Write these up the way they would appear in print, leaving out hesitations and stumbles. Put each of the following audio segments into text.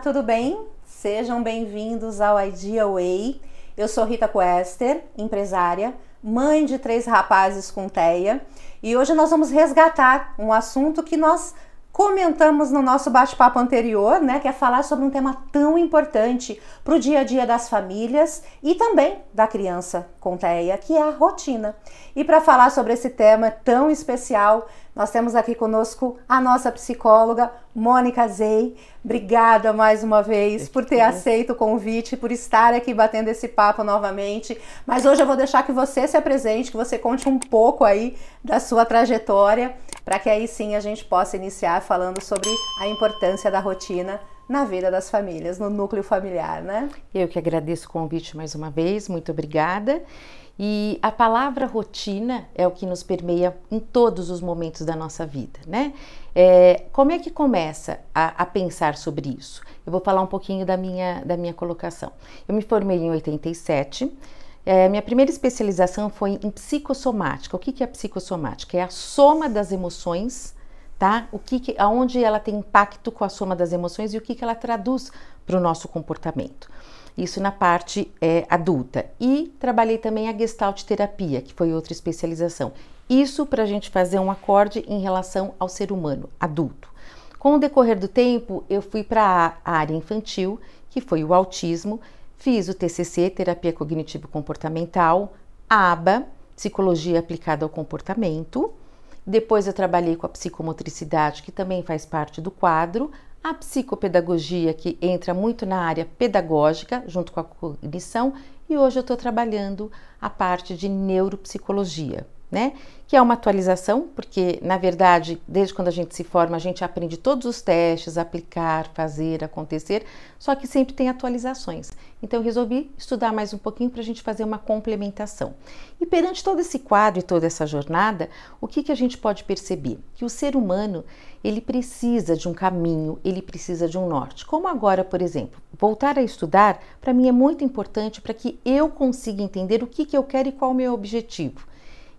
tudo bem? Sejam bem-vindos ao Idea Way. Eu sou Rita Quester, empresária, mãe de 3 rapazes com TEA, e hoje nós vamos resgatar um assunto que nós comentamos no nosso bate-papo anterior, né, que é falar sobre um tema tão importante para o dia a dia das famílias e também da criança com TEA, que é a rotina. E para falar sobre esse tema tão especial, nós temos aqui conosco a nossa psicóloga, Mônica Zei. Obrigada mais uma vez por ter aceito o convite, por estar aqui batendo esse papo novamente. Mas hoje eu vou deixar que você se apresente, que você conte um pouco aí da sua trajetória, para que aí sim a gente possa iniciar falando sobre a importância da rotina na vida das famílias, no núcleo familiar, né? Eu que agradeço o convite mais uma vez, muito obrigada. E a palavra rotina é o que nos permeia em todos os momentos da nossa vida, né? Como é que começa a pensar sobre isso? Eu vou falar um pouquinho da minha colocação. Eu me formei em 87, minha primeira especialização foi em psicossomática. O que é a psicossomática? É a soma das emoções, tá? Aonde ela tem impacto com a soma das emoções e o que ela traduz para o nosso comportamento. Isso na parte adulta. E trabalhei também a Gestalt terapia, que foi outra especialização. Isso para a gente fazer um acorde em relação ao ser humano adulto. Com o decorrer do tempo, eu fui para a área infantil, que foi o autismo. Fiz o TCC, Terapia Cognitivo-Comportamental, ABA, Psicologia Aplicada ao Comportamento. Depois eu trabalhei com a psicomotricidade, que também faz parte do quadro. A psicopedagogia, que entra muito na área pedagógica, junto com a cognição, e hoje eu estou trabalhando a parte de neuropsicologia, né? Que é uma atualização, porque, na verdade, desde quando a gente se forma, a gente aprende todos os testes, aplicar, fazer, acontecer, só que sempre tem atualizações. Então, eu resolvi estudar mais um pouquinho para a gente fazer uma complementação. E perante todo esse quadro e toda essa jornada, o que a gente pode perceber? Que o ser humano, ele precisa de um caminho, ele precisa de um norte. Como agora, por exemplo, voltar a estudar, para mim é muito importante para que eu consiga entender o que eu quero e qual é o meu objetivo.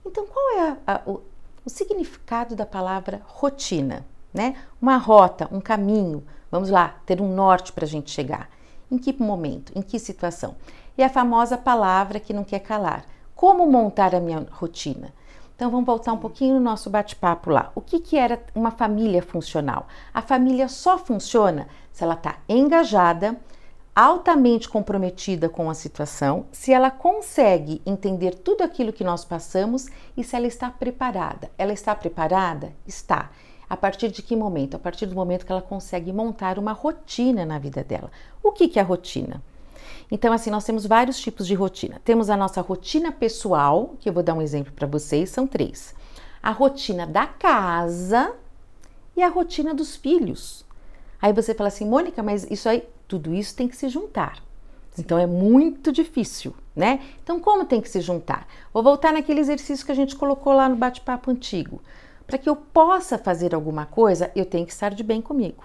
Então, qual é o significado da palavra rotina, né? Uma rota, um caminho, vamos lá, ter um norte para a gente chegar. Em que momento, em que situação? E a famosa palavra que não quer calar. Como montar a minha rotina? Então, vamos voltar um pouquinho no nosso bate-papo lá. O que era uma família funcional? A família só funciona se ela está engajada, altamente comprometida com a situação, se ela consegue entender tudo aquilo que nós passamos e se ela está preparada. Ela está preparada? Está. A partir de que momento? A partir do momento que ela consegue montar uma rotina na vida dela. O que é a rotina? Então, assim, nós temos vários tipos de rotina. Temos a nossa rotina pessoal, que eu vou dar um exemplo para vocês, são 3. A rotina da casa e a rotina dos filhos. Aí você fala assim, Mônica, mas isso aí, tudo isso tem que se juntar. Sim. Então é muito difícil, né? Então como tem que se juntar? Vou voltar naquele exercício que a gente colocou lá no bate-papo antigo. Para que eu possa fazer alguma coisa, eu tenho que estar de bem comigo.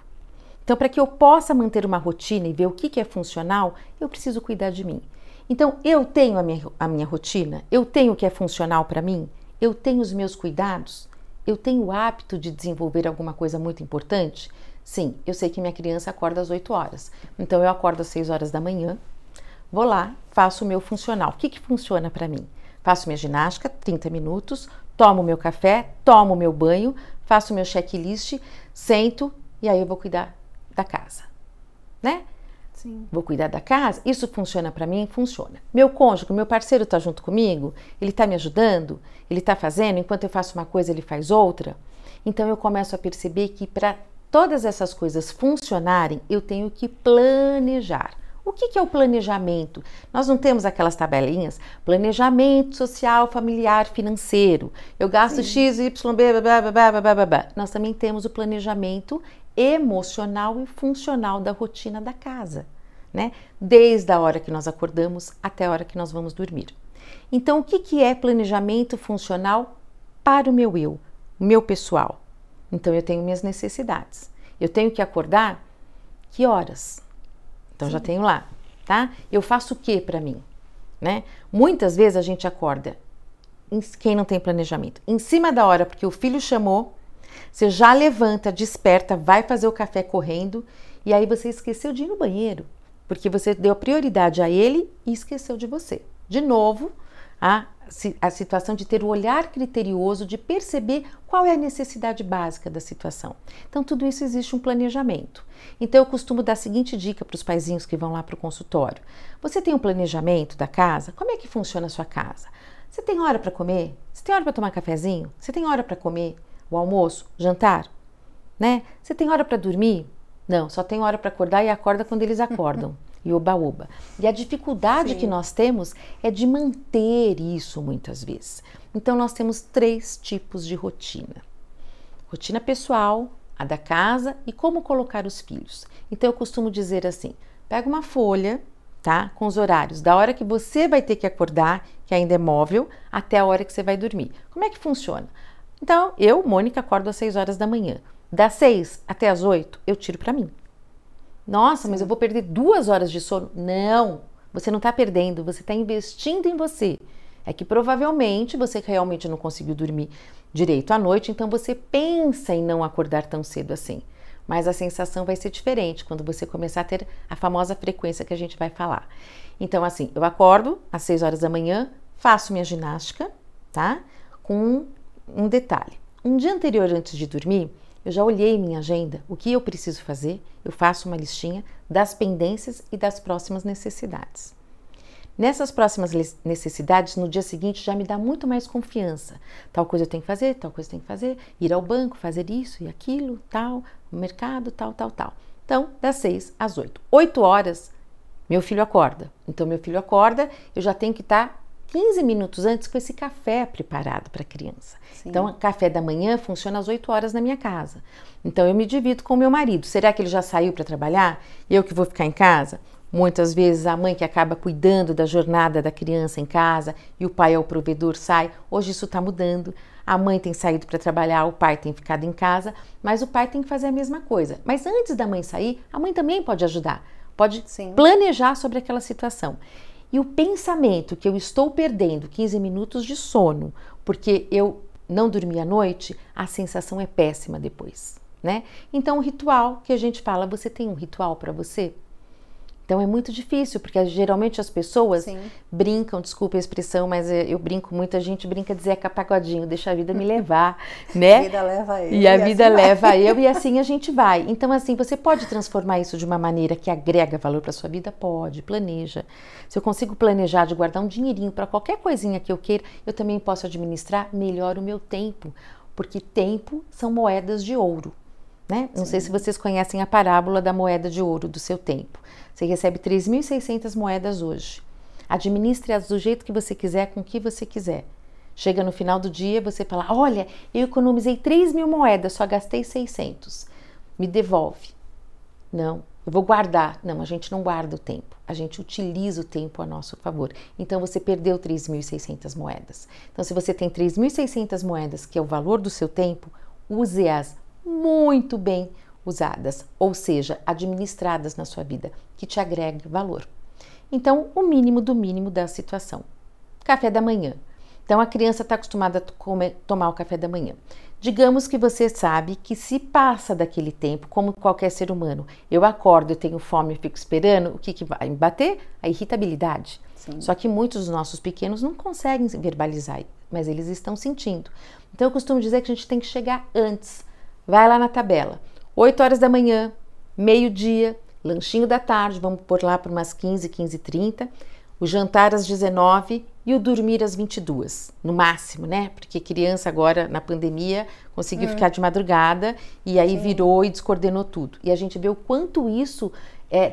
Então, para que eu possa manter uma rotina e ver o que é funcional, eu preciso cuidar de mim. Então, eu tenho a minha rotina, eu tenho o que é funcional para mim, eu tenho os meus cuidados, eu tenho o hábito de desenvolver alguma coisa muito importante. Sim, eu sei que minha criança acorda às 8 horas, então eu acordo às 6 horas da manhã, vou lá, faço o meu funcional. O que funciona para mim? Faço minha ginástica, 30 minutos, tomo meu café, tomo meu banho, faço meu checklist, sento e aí eu vou cuidar da casa, né? Sim. Vou cuidar da casa, isso funciona para mim? Funciona. Meu cônjuge, meu parceiro está junto comigo? Ele está me ajudando? Ele está fazendo? Enquanto eu faço uma coisa, ele faz outra? Então eu começo a perceber que para todas essas coisas funcionarem, eu tenho que planejar. O que é o planejamento? Nós não temos aquelas tabelinhas, planejamento social, familiar, financeiro. Eu gasto X, Y, B, blá, blá, blá, blá, blá, blá. Nós também temos o planejamento emocional e funcional da rotina da casa, né? Desde a hora que nós acordamos até a hora que nós vamos dormir. Então, o que é planejamento funcional para o meu eu, o meu pessoal? Então, eu tenho minhas necessidades. Eu tenho que acordar que horas? Então, já tenho lá, tá? Eu faço o que para mim, né? Muitas vezes a gente acorda, quem não tem planejamento, em cima da hora, porque o filho chamou, você já levanta, desperta, vai fazer o café correndo E aí você esqueceu de ir no banheiro, porque você deu prioridade a ele e esqueceu de você. De novo, a situação de ter o olhar criterioso, de perceber qual é a necessidade básica da situação. Então, tudo isso existe um planejamento. Então, eu costumo dar a seguinte dica para os paizinhos que vão lá para o consultório. Você tem um planejamento da casa? Como é que funciona a sua casa? Você tem hora para comer? Você tem hora para tomar cafezinho? Você tem hora para comer o almoço, jantar? Né? Você tem hora para dormir? Não, só tem hora para acordar e acorda quando eles acordam. E oba-oba. E a dificuldade que nós temos é de manter isso muitas vezes. Então, nós temos 3 tipos de rotina. Rotina pessoal, a da casa e como colocar os filhos. Então, eu costumo dizer assim, pega uma folha, tá? Com os horários, da hora que você vai ter que acordar, que ainda é móvel, até a hora que você vai dormir. Como é que funciona? Então, eu, Mônica, acordo às 6 horas da manhã. Das 6 até as 8, eu tiro para mim. Nossa, mas eu vou perder 2 horas de sono. Não, você não está perdendo, você está investindo em você. É que provavelmente você realmente não conseguiu dormir direito à noite, então você pensa em não acordar tão cedo assim. Mas a sensação vai ser diferente quando você começar a ter a famosa frequência que a gente vai falar. Então, assim, eu acordo às 6 horas da manhã, faço minha ginástica, tá? Com um detalhe. Um dia anterior, antes de dormir, eu já olhei minha agenda, o que eu preciso fazer, eu faço uma listinha das pendências e das próximas necessidades. Nessas próximas necessidades, no dia seguinte, já me dá muito mais confiança. Tal coisa eu tenho que fazer, tal coisa eu tenho que fazer, ir ao banco, fazer isso e aquilo, tal, no mercado, tal. Então, das 6 às 8. 8 horas, meu filho acorda. Então, meu filho acorda, eu já tenho que estar 15 minutos antes com esse café preparado para a criança. Sim. Então, o café da manhã funciona às 8 horas na minha casa. Então, eu me divido com o meu marido. Será que ele já saiu para trabalhar? Eu que vou ficar em casa? Muitas vezes a mãe que acaba cuidando da jornada da criança em casa e o pai é o provedor, sai. Hoje isso está mudando. A mãe tem saído para trabalhar, o pai tem ficado em casa, mas o pai tem que fazer a mesma coisa. Mas antes da mãe sair, a mãe também pode ajudar. Pode planejar sobre aquela situação. E o pensamento que eu estou perdendo 15 minutos de sono porque eu não dormi à noite, a sensação é péssima depois, né? Então, o ritual que a gente fala, você tem um ritual para você? Então, é muito difícil, porque geralmente as pessoas brincam, desculpa a expressão, mas eu brinco, muita gente brinca de Zeca Pagodinho, deixa a vida me levar, né? A vida leva eu. E a vida leva eu e assim a gente vai. Então, assim, você pode transformar isso de uma maneira que agrega valor para sua vida? Pode, planeja. Se eu consigo planejar de guardar um dinheirinho para qualquer coisinha que eu queira, eu também posso administrar melhor o meu tempo, porque tempo são moedas de ouro. Né? Não sei se vocês conhecem a parábola da moeda de ouro do seu tempo. Você recebe 3.600 moedas hoje. Administre-as do jeito que você quiser, com o que você quiser. Chega no final do dia, você fala, olha, eu economizei 3.000 moedas, só gastei 600. Me devolve. Não, eu vou guardar. Não, a gente não guarda o tempo. A gente utiliza o tempo a nosso favor. Então, você perdeu 3.600 moedas. Então, se você tem 3.600 moedas, que é o valor do seu tempo, use-as muito bem usadas, ou seja, administradas na sua vida, que te agregue valor. Então, o mínimo do mínimo da situação. Café da manhã. Então, a criança está acostumada a tomar o café da manhã. Digamos que você sabe que se passa daquele tempo, como qualquer ser humano, eu acordo, eu tenho fome, eu fico esperando, o que vai me bater? A irritabilidade. Sim. Só que muitos dos nossos pequenos não conseguem verbalizar, mas eles estão sentindo. Então, eu costumo dizer que a gente tem que chegar antes. Vai lá na tabela, 8 horas da manhã, meio-dia, lanchinho da tarde, vamos pôr lá por umas 15h30, o jantar às 19h e o dormir às 22h, no máximo, né? Porque criança agora, na pandemia, conseguiu ficar de madrugada e aí virou e descoordenou tudo. E a gente vê o quanto isso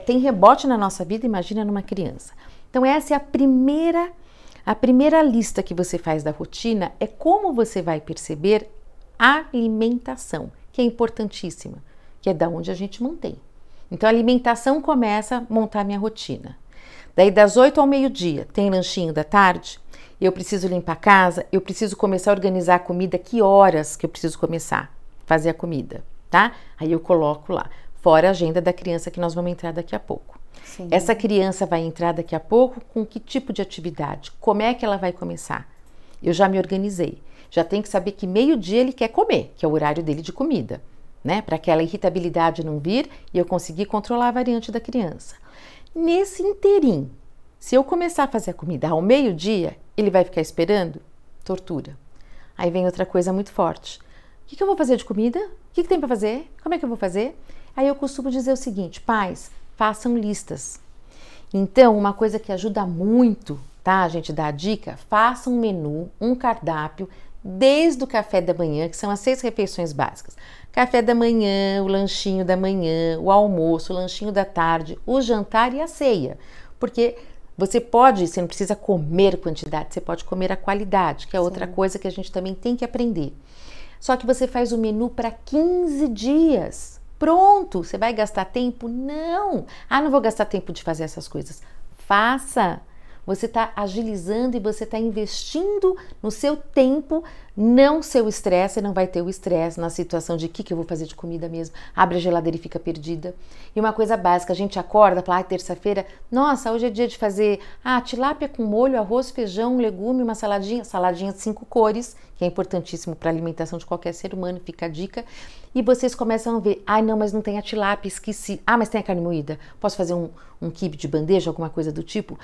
tem rebote na nossa vida, imagina numa criança. Então essa é a primeira lista que você faz da rotina, é como você vai perceber a alimentação, que é importantíssima, que é da onde a gente mantém. Então, a alimentação começa a montar minha rotina. Daí, das 8 ao meio-dia, tem lanchinho da tarde, eu preciso limpar a casa, eu preciso começar a organizar a comida, que horas que eu preciso começar a fazer a comida, tá? Aí eu coloco lá, fora a agenda da criança que nós vamos entrar daqui a pouco. Sim. Essa criança vai entrar daqui a pouco com que tipo de atividade? Como é que ela vai começar? Eu já me organizei. Já tem que saber que meio-dia ele quer comer, que é o horário dele de comida. né? Para aquela irritabilidade não vir e eu conseguir controlar a variante da criança. Nesse inteirinho, se eu começar a fazer a comida ao meio-dia, ele vai ficar esperando? Tortura. Aí vem outra coisa muito forte. O que eu vou fazer de comida? O que tem para fazer? Como é que eu vou fazer? Aí eu costumo dizer o seguinte: pais, façam listas. Então, uma coisa que ajuda muito, tá? A gente dá a dica: faça um menu, um cardápio, desde o café da manhã, que são as 6 refeições básicas. Café da manhã, o lanchinho da manhã, o almoço, o lanchinho da tarde, o jantar e a ceia. Porque você não precisa comer quantidade, você pode comer a qualidade, que é outra coisa que a gente também tem que aprender. Só que você faz o menu para 15 dias. Pronto, você vai gastar tempo? Não! Não vou gastar tempo de fazer essas coisas. Faça! Você está agilizando e você está investindo no seu tempo, não seu estresse. Você não vai ter o estresse na situação de o que eu vou fazer de comida mesmo. Abre a geladeira e fica perdida. E uma coisa básica, a gente acorda, fala, terça-feira, nossa, hoje é dia de fazer tilápia com molho, arroz, feijão, legume, uma saladinha de 5 cores, que é importantíssimo para a alimentação de qualquer ser humano, fica a dica. E vocês começam a ver, não, mas não tem a tilápia, esqueci. Mas tem a carne moída, posso fazer um quibe de bandeja, alguma coisa do tipo?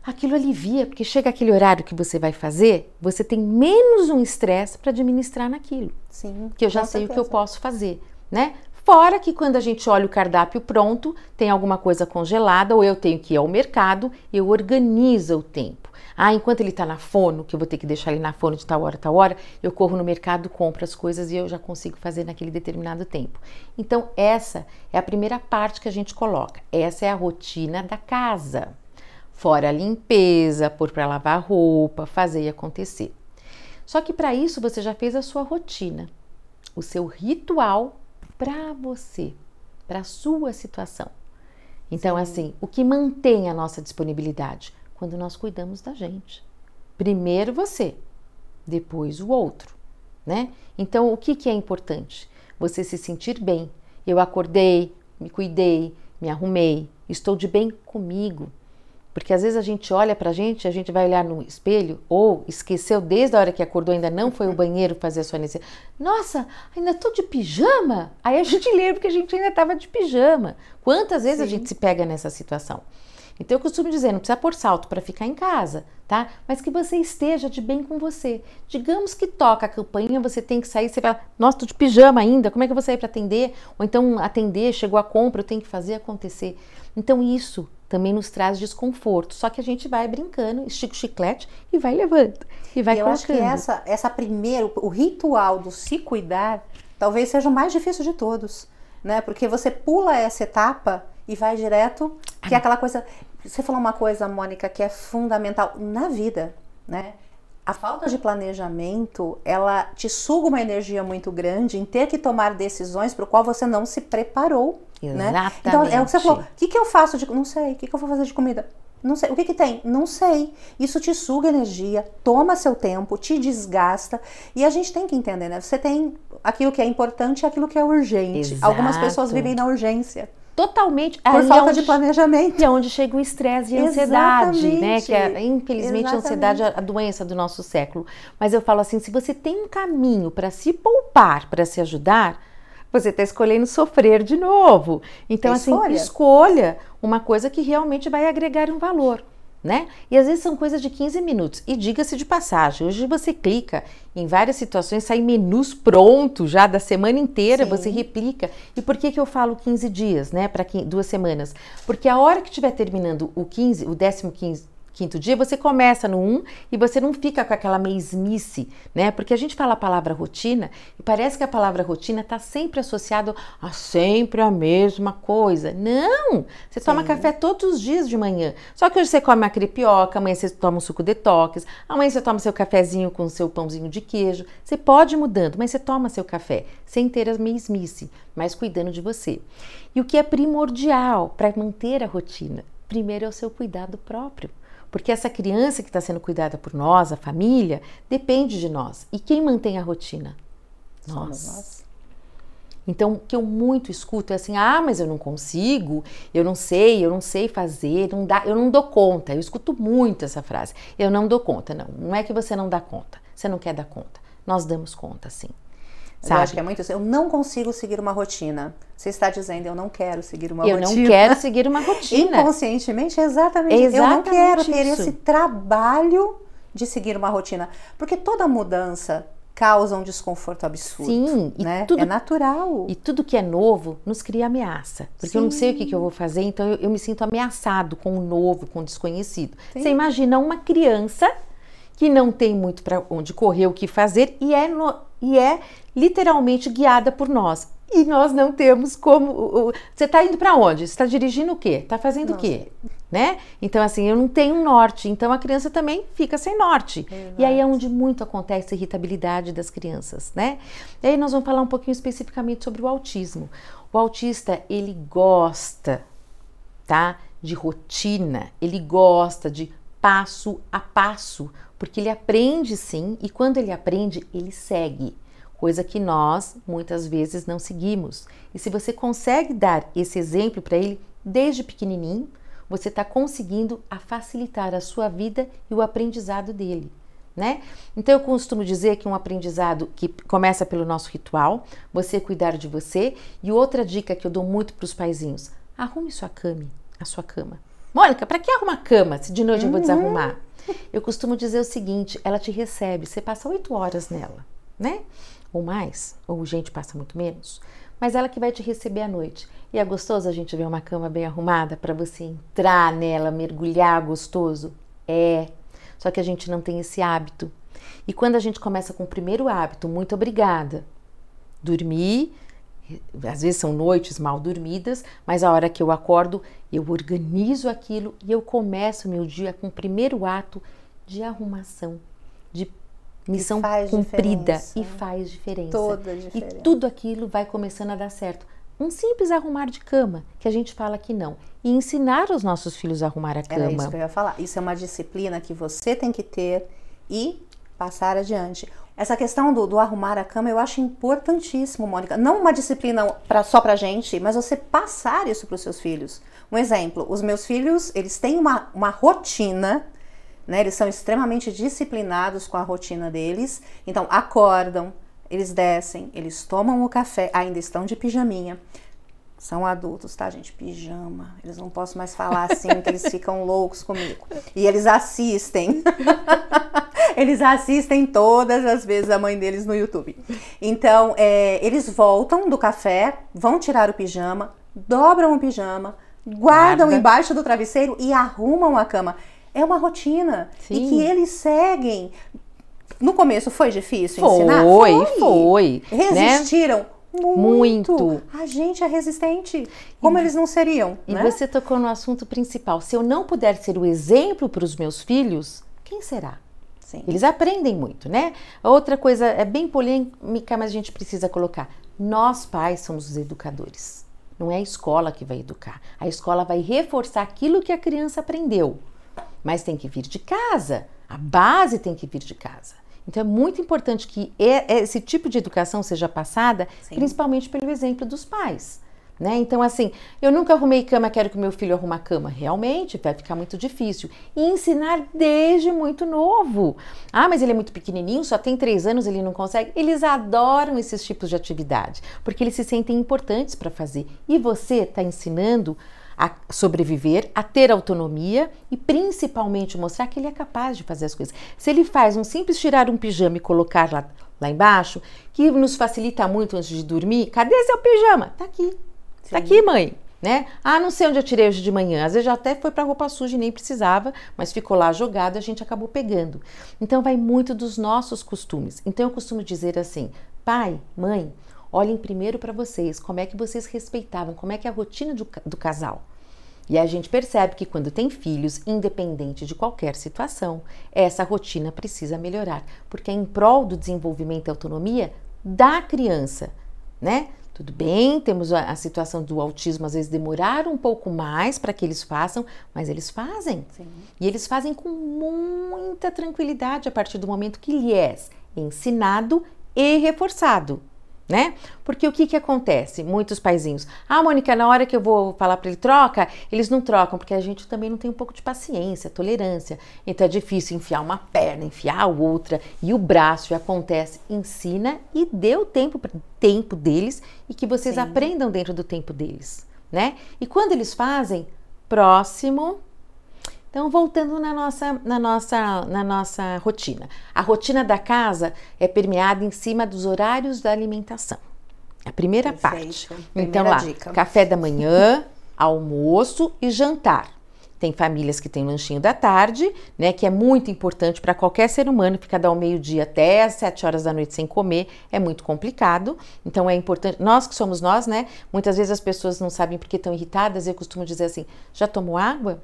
Aquilo alivia, porque chega aquele horário que você vai fazer, você tem menos um estresse para administrar naquilo. Sim, que eu já sei o que eu posso fazer, né? Fora que quando a gente olha o cardápio pronto, tem alguma coisa congelada, ou eu tenho que ir ao mercado, eu organizo o tempo. Enquanto ele está na fono, que eu vou ter que deixar ele na fono de tal hora, eu corro no mercado, compro as coisas e eu já consigo fazer naquele determinado tempo. Então, essa é a primeira parte que a gente coloca. Essa é a rotina da casa. Fora a limpeza, pôr para lavar roupa, fazer e acontecer. Só que para isso você já fez a sua rotina, o seu ritual para você, para a sua situação. Então, assim, o que mantém a nossa disponibilidade? Quando nós cuidamos da gente. Primeiro você, depois o outro, né? Então, o que é importante? Você se sentir bem. Eu acordei, me cuidei, me arrumei, estou de bem comigo. Porque às vezes a gente olha pra gente, a gente vai olhar no espelho, ou esqueceu desde a hora que acordou, ainda não foi ao banheiro fazer a sua necessidade. Nossa, ainda tô de pijama? Aí a gente lembra que a gente ainda estava de pijama. Quantas vezes a gente se pega nessa situação? Então eu costumo dizer, não precisa pôr salto para ficar em casa, tá? Mas que você esteja de bem com você. Digamos que toca a campainha, você tem que sair, você fala, nossa, tô de pijama ainda, como é que eu vou sair para atender? Ou então atender, chegou a compra, eu tenho que fazer acontecer. Então isso também nos traz desconforto, só que a gente vai brincando, estica o chiclete e vai levando, e vai colocando. Eu acho que essa primeiro, o ritual do se cuidar, talvez seja o mais difícil de todos, né? Porque você pula essa etapa e vai direto, que é aquela coisa, você falou uma coisa, Mônica, que é fundamental na vida, né? A falta de planejamento, ela te suga uma energia muito grande em ter que tomar decisões para o qual você não se preparou, né? Então, é o que você falou, o que eu faço de... Não sei, o que eu vou fazer de comida? Não sei, o que tem? Não sei. Isso te suga energia, toma seu tempo, te desgasta, e a gente tem que entender, né? Você tem aquilo que é importante e aquilo que é urgente. Exato. Algumas pessoas vivem na urgência. Totalmente. Por falta de planejamento. E é onde chega o estresse e a ansiedade, né? Que é, infelizmente, a ansiedade é a doença do nosso século. Mas eu falo assim, se você tem um caminho para se poupar, para se ajudar, você está escolhendo sofrer de novo. Então, assim, escolha uma coisa que realmente vai agregar um valor, né? E às vezes são coisas de 15 minutos. E diga-se de passagem, hoje você clica em várias situações, sai menus prontos já da semana inteira, você replica. E por que eu falo 15 dias, né? Para 2 semanas? Porque a hora que estiver terminando o 15º dia, você começa no 1 e você não fica com aquela mesmice, né? Porque a gente fala a palavra rotina e parece que a palavra rotina está sempre associada a sempre a mesma coisa. Não! Você toma café todos os dias de manhã. Só que hoje você come uma crepioca, amanhã você toma um suco detox, amanhã você toma seu cafezinho com seu pãozinho de queijo. Você pode ir mudando, mas você toma seu café sem ter a mesmice, mas cuidando de você. E o que é primordial para manter a rotina? Primeiro é o seu cuidado próprio. Porque essa criança que está sendo cuidada por nós, a família, depende de nós. E quem mantém a rotina? Nós. Então, o que eu muito escuto é assim, mas eu não consigo, eu não sei fazer, não dá, eu não dou conta. Eu escuto muito essa frase, eu não dou conta. Não é que você não dá conta, você não quer dar conta. Nós damos conta, sim. Eu acho que é muito isso. Eu não consigo seguir uma rotina. Você está dizendo, eu não quero seguir uma rotina. Eu não quero seguir uma rotina. Inconscientemente, exatamente. Eu não quero ter esse trabalho de seguir uma rotina. Porque toda mudança causa um desconforto absurdo. Sim, né? Tudo, é natural. E tudo que é novo nos cria ameaça. Porque Sim. eu não sei o que eu vou fazer, então eu me sinto ameaçado com o novo, com o desconhecido. Sim. Você imagina uma criança que não tem muito para onde correr, o que fazer, e é literalmente guiada por nós. E nós não temos como... Você está indo para onde? Você está dirigindo o quê? Está fazendo o quê? Né? Então, assim, eu não tenho um norte. Então, a criança também fica sem norte. Exato. E aí é onde muito acontece a irritabilidade das crianças, né? E aí nós vamos falar um pouquinho especificamente sobre o autismo. O autista, ele gosta, tá? De rotina. Ele gosta de passo a passo. Porque ele aprende, sim. E quando ele aprende, ele segue. Coisa que nós, muitas vezes, não seguimos. E se você consegue dar esse exemplo para ele desde pequenininho, você está conseguindo facilitar a sua vida e o aprendizado dele, né? Então, eu costumo dizer que um aprendizado que começa pelo nosso ritual, você cuidar de você. E outra dica que eu dou muito para os paizinhos, arrume a sua cama. Mônica, para que arrumar a cama se de noite eu vou desarrumar? Eu costumo dizer o seguinte, ela te recebe, você passa 8 horas nela, né? Ou mais, ou gente passa muito menos, mas ela que vai te receber à noite. E é gostoso a gente ver uma cama bem arrumada para você entrar nela, mergulhar gostoso? É, só que a gente não tem esse hábito. E quando a gente começa com o primeiro hábito, muito obrigada, dormir, às vezes são noites mal dormidas, mas a hora que eu acordo, eu organizo aquilo e eu começo meu dia com o primeiro ato de arrumação, de missão cumprida e faz diferença. Toda diferença. E tudo aquilo vai começando a dar certo. Um simples arrumar de cama, que a gente fala que não. E ensinar os nossos filhos a arrumar a cama. Era isso que eu ia falar. Isso é uma disciplina que você tem que ter e passar adiante. Essa questão do arrumar a cama eu acho importantíssimo, Mônica. Não uma disciplina só pra gente, mas você passar isso para os seus filhos. Um exemplo, os meus filhos, eles têm uma rotina, né? Eles são extremamente disciplinados com a rotina deles. Então, acordam, eles descem, eles tomam o café, ainda estão de pijaminha. São adultos, tá, gente? Pijama. Eles não posso mais falar assim, que eles ficam loucos comigo. E eles assistem. Eles assistem todas as vezes a mãe deles no YouTube. Então, eles voltam do café, vão tirar o pijama, dobram o pijama, guardam embaixo do travesseiro e arrumam a cama. É uma rotina. Sim. E que eles seguem. No começo foi difícil ensinar? Foi. Resistiram? Né? Muito. A gente é resistente. Como eles não seriam? E né? Você tocou no assunto principal. Se eu não puder ser o exemplo para os meus filhos, quem será? Sim. Eles aprendem muito, né? Outra coisa é bem polêmica, mas a gente precisa colocar. Nós, pais, somos os educadores. Não é a escola que vai educar. A escola vai reforçar aquilo que a criança aprendeu. Mas tem que vir de casa. A base tem que vir de casa. Então é muito importante que esse tipo de educação seja passada, Sim. principalmente pelo exemplo dos pais, né? Então assim, eu nunca arrumei cama, quero que meu filho arrume a cama. Realmente vai ficar muito difícil. E ensinar desde muito novo. Ah, mas ele é muito pequenininho, só tem 3 anos, ele não consegue. Eles adoram esses tipos de atividade, porque eles se sentem importantes para fazer. E você está ensinando a sobreviver, a ter autonomia e principalmente mostrar que ele é capaz de fazer as coisas. Se ele faz um simples tirar um pijama e colocar lá embaixo, que nos facilita muito antes de dormir, cadê seu pijama? Tá aqui. Sim. Tá aqui, mãe. Né? Ah, não sei onde eu tirei hoje de manhã. Às vezes já até foi para roupa suja e nem precisava, mas ficou lá jogado e a gente acabou pegando. Então vai muito dos nossos costumes. Então eu costumo dizer assim, pai, mãe, olhem primeiro para vocês, como é que vocês respeitavam, como é que é a rotina do casal. E a gente percebe que quando tem filhos, independente de qualquer situação, essa rotina precisa melhorar, porque é em prol do desenvolvimento e autonomia da criança, né? Tudo bem, temos a situação do autismo, às vezes demorar um pouco mais para que eles façam, mas eles fazem. Sim. E eles fazem com muita tranquilidade a partir do momento que lhe é ensinado e reforçado. né? Porque o que acontece? Muitos paizinhos, Mônica, na hora que eu vou falar para ele troca, eles não trocam, porque a gente também não tem um pouco de paciência, tolerância. Então é difícil enfiar uma perna, enfiar a outra, e o braço, e acontece. Ensina e dê o tempo deles, e que vocês aprendam dentro do tempo deles, né? E quando eles fazem, próximo. Então, voltando na nossa rotina. A rotina da casa é permeada em cima dos horários da alimentação. A primeira parte. Então, lá, café da manhã, almoço e jantar. Tem famílias que têm lanchinho da tarde, né, que é muito importante para qualquer ser humano, ficar ao meio-dia até às 7 horas da noite sem comer, é muito complicado. Então, é importante, nós que somos nós, né, muitas vezes as pessoas não sabem porque estão irritadas, eu costumo dizer assim, já tomou água?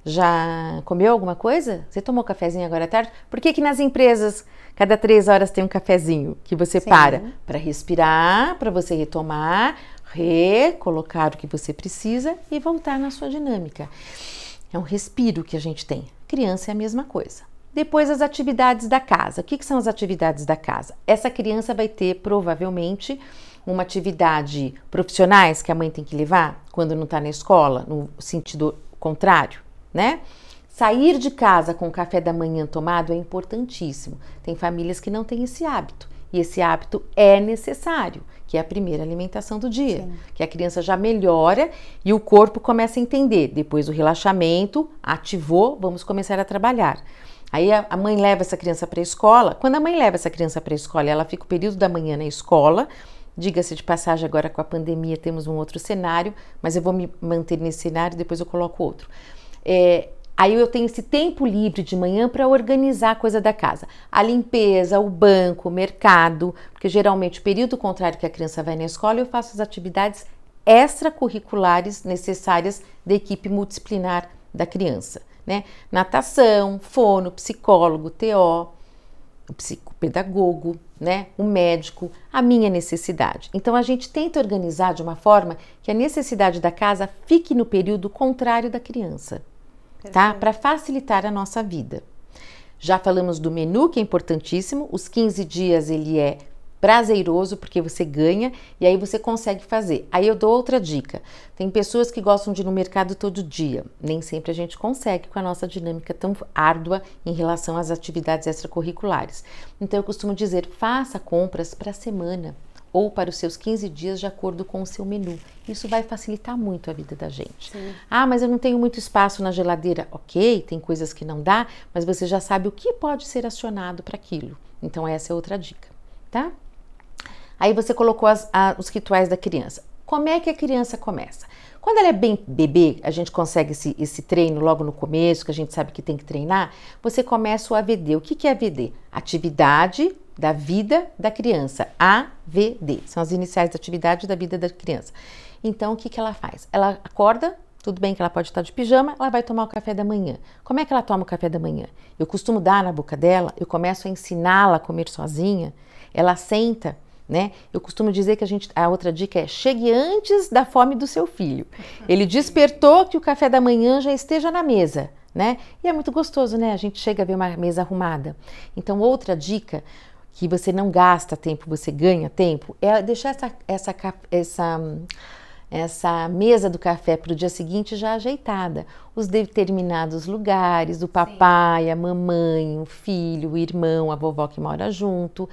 Já comeu alguma coisa? Você tomou cafezinho agora à tarde? Por que nas empresas, cada 3 horas tem um cafezinho que você para respirar, para você retomar, recolocar o que você precisa e voltar na sua dinâmica. É um respiro que a gente tem. Criança é a mesma coisa. Depois as atividades da casa. O que são as atividades da casa? Essa criança vai ter provavelmente uma atividade profissionais que a mãe tem que levar quando não está na escola, no sentido contrário, né? Sair de casa com o café da manhã tomado é importantíssimo. Tem famílias que não têm esse hábito. E esse hábito é necessário, que é a primeira alimentação do dia. Que a criança já melhora e o corpo começa a entender. Depois do relaxamento, ativou, vamos começar a trabalhar. Aí a mãe leva essa criança para a escola. Quando a mãe leva essa criança para a escola, ela fica o período da manhã na escola. Diga-se de passagem, agora com a pandemia temos um outro cenário, mas eu vou me manter nesse cenário, depois eu coloco outro. Aí eu tenho esse tempo livre de manhã para organizar a coisa da casa. A limpeza, o banco, o mercado, porque geralmente o período contrário que a criança vai na escola, eu faço as atividades extracurriculares necessárias da equipe multidisciplinar da criança, né? Natação, fono, psicólogo, TO, o psicopedagogo, né? O médico, a minha necessidade. Então a gente tenta organizar de uma forma que a necessidade da casa fique no período contrário da criança. Tá? Para facilitar a nossa vida. Já falamos do menu, que é importantíssimo. Os 15 dias ele é prazeroso porque você ganha e aí você consegue fazer. Aí eu dou outra dica. Tem pessoas que gostam de ir no mercado todo dia. Nem sempre a gente consegue com a nossa dinâmica tão árdua em relação às atividades extracurriculares. Então eu costumo dizer, faça compras para a semana ou para os seus 15 dias de acordo com o seu menu. Isso vai facilitar muito a vida da gente. Mas eu não tenho muito espaço na geladeira. Ok, tem coisas que não dá, mas você já sabe o que pode ser acionado para aquilo. Então essa é outra dica, tá? Aí você colocou os rituais da criança. Como é que a criança começa? Quando ela é bem bebê, a gente consegue esse treino logo no começo, que a gente sabe que tem que treinar, você começa o AVD. O que é AVD? Atividade da vida da criança, AVD, são as iniciais da atividade da vida da criança. Então, o que ela faz? Ela acorda, tudo bem que ela pode estar de pijama, ela vai tomar o café da manhã. Como é que ela toma o café da manhã? Eu costumo dar na boca dela, eu começo a ensiná-la a comer sozinha, ela senta, né? Eu costumo dizer que a outra dica é, chegue antes da fome do seu filho. Ele despertou que o café da manhã já esteja na mesa, né? E é muito gostoso, né? A gente chega a ver uma mesa arrumada. Então, outra dica, que você não gasta tempo, você ganha tempo, é deixar essa mesa do café para o dia seguinte já ajeitada. Os determinados lugares, o papai, a mamãe, o filho, o irmão, a vovó que mora junto.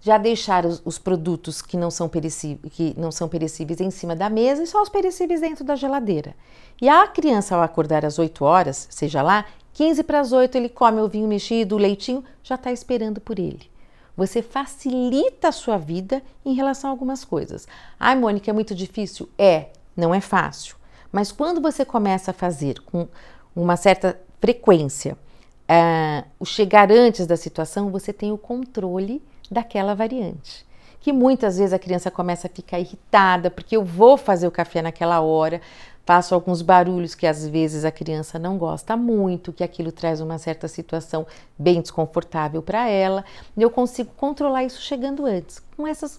Já deixar os produtos que não são perecíveis em cima da mesa e só os perecíveis dentro da geladeira. E a criança, ao acordar às 8 horas, seja lá, 15 para as 8 ele come o vinho mexido, o leitinho, já está esperando por ele. Você facilita a sua vida em relação a algumas coisas. Ai, Mônica, é muito difícil? Não é fácil. Mas quando você começa a fazer com uma certa frequência, o chegar antes da situação, você tem o controle daquela variante. Que muitas vezes a criança começa a ficar irritada, porque eu vou fazer o café naquela hora, faço alguns barulhos que às vezes a criança não gosta muito, que aquilo traz uma certa situação bem desconfortável para ela, e eu consigo controlar isso chegando antes, com essas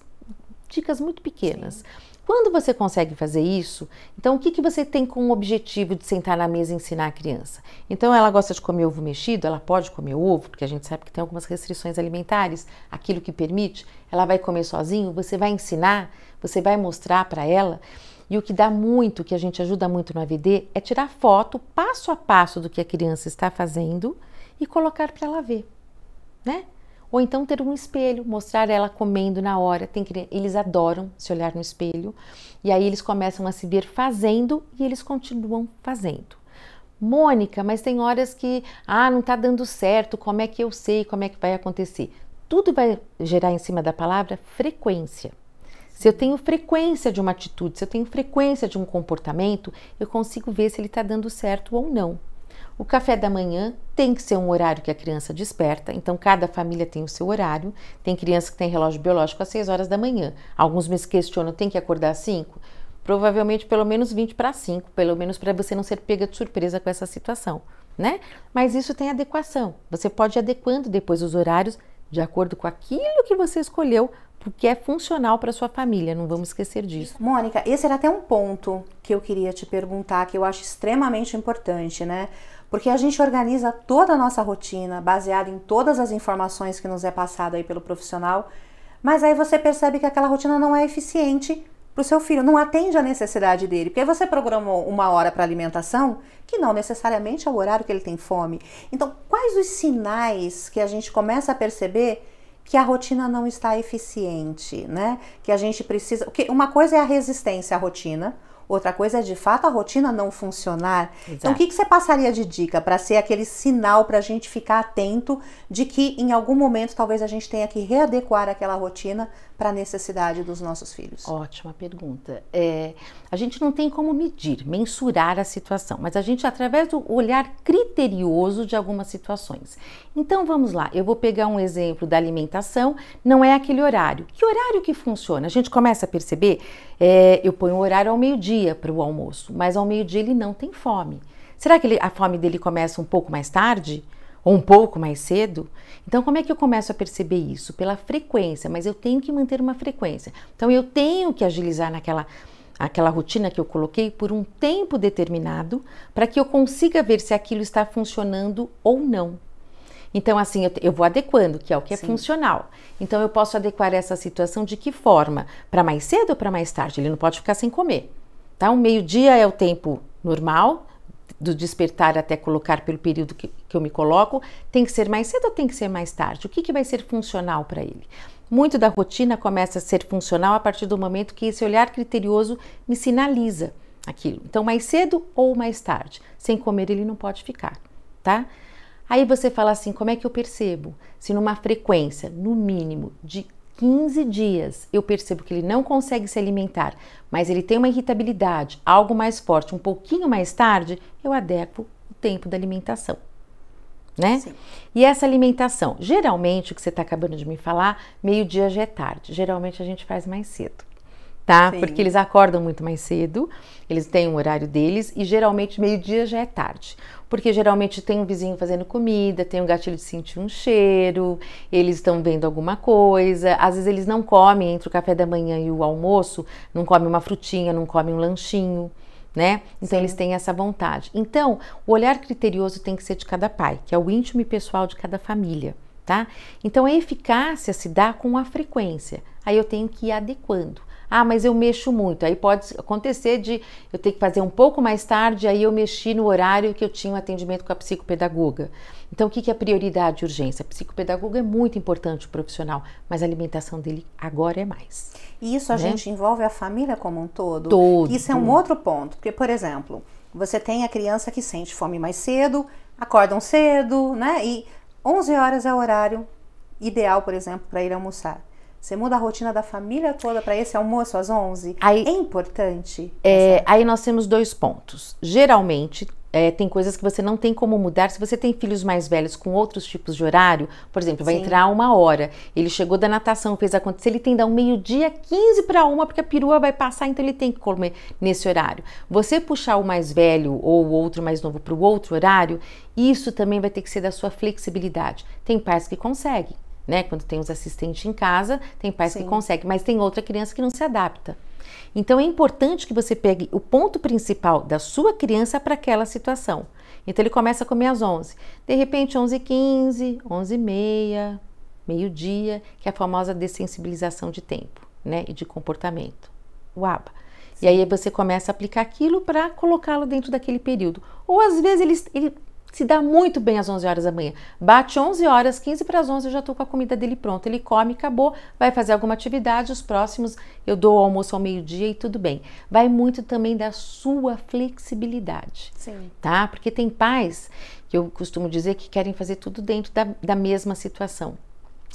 dicas muito pequenas. Quando você consegue fazer isso, então o que você tem como objetivo de sentar na mesa e ensinar a criança? Então ela gosta de comer ovo mexido, ela pode comer ovo, porque a gente sabe que tem algumas restrições alimentares, aquilo que permite, ela vai comer sozinho, você vai ensinar, você vai mostrar para ela. E o que dá muito, que a gente ajuda muito no AVD, é tirar foto passo a passo do que a criança está fazendo e colocar para ela ver, né? Ou então ter um espelho, mostrar ela comendo na hora. Eles adoram se olhar no espelho e aí eles começam a se ver fazendo e eles continuam fazendo. Mônica, mas tem horas que, não tá dando certo, como é que eu sei, como é que vai acontecer? Tudo vai gerar em cima da palavra frequência. Se eu tenho frequência de uma atitude, se eu tenho frequência de um comportamento, eu consigo ver se ele está dando certo ou não. O café da manhã tem que ser um horário que a criança desperta, então cada família tem o seu horário. Tem criança que tem relógio biológico às 6 horas da manhã. Alguns me questionam, tem que acordar às 5? Provavelmente pelo menos 20 para 5, pelo menos para você não ser pega de surpresa com essa situação, né? Mas isso tem adequação. Você pode ir adequando depois os horários de acordo com aquilo que você escolheu, porque é funcional para sua família, não vamos esquecer disso. Mônica, esse era até um ponto que eu queria te perguntar, que eu acho extremamente importante, né? Porque a gente organiza toda a nossa rotina baseada em todas as informações que nos é passada aí pelo profissional, mas aí você percebe que aquela rotina não é eficiente para o seu filho, não atende à necessidade dele, porque você programou uma hora para alimentação que não necessariamente é o horário que ele tem fome. Então, quais os sinais que a gente começa a perceber que a rotina não está eficiente, né? Que a gente precisa... Porque uma coisa é a resistência à rotina, outra coisa é de fato a rotina não funcionar. Exato. Então o que você passaria de dica para ser aquele sinal para a gente ficar atento de que em algum momento talvez a gente tenha que readequar aquela rotina para a necessidade dos nossos filhos? Ótima pergunta. A gente não tem como medir, mensurar a situação, mas a gente através do olhar criterioso de algumas situações. Então vamos lá, eu vou pegar um exemplo da alimentação, não é aquele horário. Que horário que funciona? A gente começa a perceber, eu ponho o horário ao meio-dia para o almoço, mas ao meio-dia ele não tem fome. Será que a fome dele começa um pouco mais tarde? Ou um pouco mais cedo? Então, como é que eu começo a perceber isso? Pela frequência, mas eu tenho que manter uma frequência. Então, eu tenho que agilizar aquela rotina que eu coloquei por um tempo determinado para que eu consiga ver se aquilo está funcionando ou não. Então, assim, eu vou adequando, que é o que é funcional. Então, eu posso adequar essa situação de que forma? Para mais cedo ou para mais tarde? Ele não pode ficar sem comer. Tá? O meio-dia é o tempo normal, do despertar até colocar pelo período que eu me coloco. Tem que ser mais cedo ou tem que ser mais tarde? O que vai ser funcional para ele? Muito da rotina começa a ser funcional a partir do momento que esse olhar criterioso me sinaliza aquilo. Então, mais cedo ou mais tarde? Sem comer ele não pode ficar, tá? Aí você fala assim, como é que eu percebo? Se numa frequência, no mínimo, de 15 dias, eu percebo que ele não consegue se alimentar, mas ele tem uma irritabilidade, algo mais forte, um pouquinho mais tarde, eu adequo o tempo da alimentação, né? Sim. E essa alimentação, geralmente, o que você está acabando de me falar, meio-dia já é tarde, geralmente a gente faz mais cedo, tá? Sim. Porque eles acordam muito mais cedo, eles têm um horário deles e geralmente meio-dia já é tarde. Porque geralmente tem um vizinho fazendo comida, tem um gatilho de sentir um cheiro, eles estão vendo alguma coisa, às vezes eles não comem entre o café da manhã e o almoço, não comem uma frutinha, não comem um lanchinho, né? Então eles têm essa vontade. Então, o olhar criterioso tem que ser de cada pai, que é o íntimo e pessoal de cada família, tá? Então a eficácia se dá com a frequência, aí eu tenho que ir adequando. Mas eu mexo muito, aí pode acontecer de eu ter que fazer um pouco mais tarde, aí eu mexi no horário que eu tinha um atendimento com a psicopedagoga. Então, o que é prioridade e urgência? A psicopedagoga é muito importante, o profissional, mas a alimentação dele agora é mais. E isso a gente envolve a família como um todo? Todo. Isso é um outro ponto, porque, por exemplo, você tem a criança que sente fome mais cedo, acordam cedo, né? E 11 horas é o horário ideal, por exemplo, para ir almoçar. Você muda a rotina da família toda para esse almoço às 11? Aí, é importante? Aí nós temos 2 pontos. Geralmente, tem coisas que você não tem como mudar. Se você tem filhos mais velhos com outros tipos de horário, por exemplo, vai entrar 1 hora, ele chegou da natação, fez acontecer, ele tem que dar um meio-dia, 15 para 1, porque a perua vai passar, então ele tem que comer nesse horário. Você puxar o mais velho ou o outro mais novo para o outro horário, isso também vai ter que ser da sua flexibilidade. Tem pais que conseguem. Né? Quando tem os assistentes em casa, tem pais que conseguem, mas tem outra criança que não se adapta. Então é importante que você pegue o ponto principal da sua criança para aquela situação. Então ele começa a comer às 11, de repente 11h15, 11h30, meio-dia, que é a famosa dessensibilização de tempo, né, e de comportamento, o ABA. Sim. E aí você começa a aplicar aquilo para colocá-lo dentro daquele período. Ou às vezes ele se dá muito bem às 11 horas da manhã. Bate 11 horas, 15 para as 11, eu já estou com a comida dele pronta. Ele come, acabou, vai fazer alguma atividade, os próximos eu dou o almoço ao meio-dia e tudo bem. Vai muito também da sua flexibilidade. Sim. Tá? Porque tem pais, que eu costumo dizer, que querem fazer tudo dentro da mesma situação.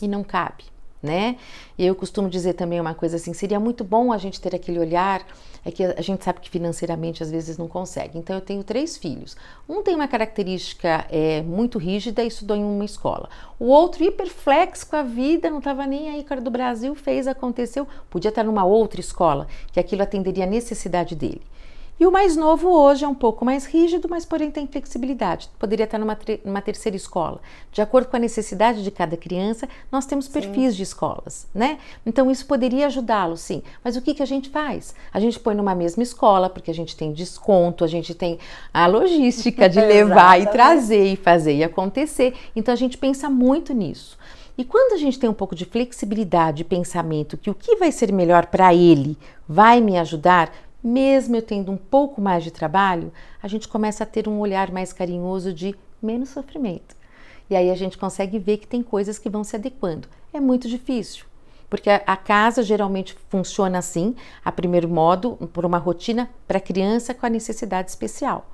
E não cabe, né? E eu costumo dizer também uma coisa assim, seria muito bom a gente ter aquele olhar, é que a gente sabe que financeiramente às vezes não consegue. Então eu tenho 3 filhos. Um tem uma característica muito rígida e estudou em uma escola. O outro hiperflex com a vida, não estava nem aí, cara do Brasil, fez, aconteceu, podia estar numa outra escola, que aquilo atenderia a necessidade dele. E o mais novo hoje é um pouco mais rígido, mas porém tem flexibilidade. Poderia estar numa terceira escola. De acordo com a necessidade de cada criança, nós temos perfis de escolas, né? Então isso poderia ajudá-lo, sim. Mas o que a gente faz? A gente põe numa mesma escola, porque a gente tem desconto, a gente tem a logística de levar e trazer e fazer e acontecer. Então a gente pensa muito nisso. E quando a gente tem um pouco de flexibilidade de pensamento, que o que vai ser melhor para ele vai me ajudar, mesmo eu tendo um pouco mais de trabalho, a gente começa a ter um olhar mais carinhoso de menos sofrimento. E aí a gente consegue ver que tem coisas que vão se adequando. É muito difícil, porque a casa geralmente funciona assim, a primeiro modo, por uma rotina para criança com a necessidade especial,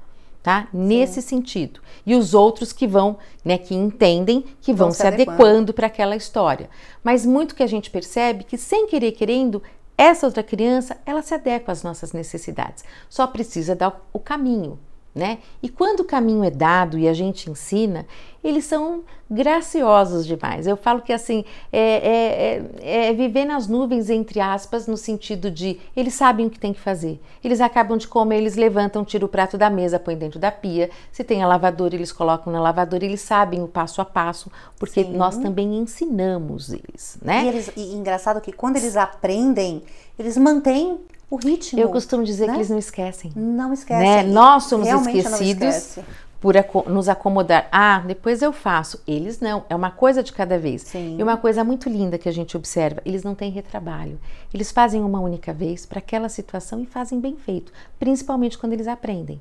tá? Sim. Nesse sentido. E os outros que vão, né, que entendem, que vão se adequando para aquela história. Mas muito que a gente percebe que sem querer querendo, essa outra criança, ela se adequa às nossas necessidades, só precisa dar o caminho, né? E quando o caminho é dado e a gente ensina, eles são graciosos demais. Eu falo que assim, é viver nas nuvens, entre aspas, no sentido de eles sabem o que tem que fazer. Eles acabam de comer, eles levantam, tiram o prato da mesa, põem dentro da pia. Se tem a lavadora, eles colocam na lavadora, eles sabem o passo a passo, porque Sim. nós também ensinamos eles, né? E engraçado que quando eles aprendem, eles mantêm o ritmo. Eu costumo dizer, né? Que eles não esquecem. Não esquecem. Né? Nós somos esquecidos esquece. Por nos acomodar. Ah, depois eu faço. Eles não. É uma coisa de cada vez. Sim. E uma coisa muito linda que a gente observa, eles não têm retrabalho. Eles fazem uma única vez para aquela situação e fazem bem feito. Principalmente quando eles aprendem,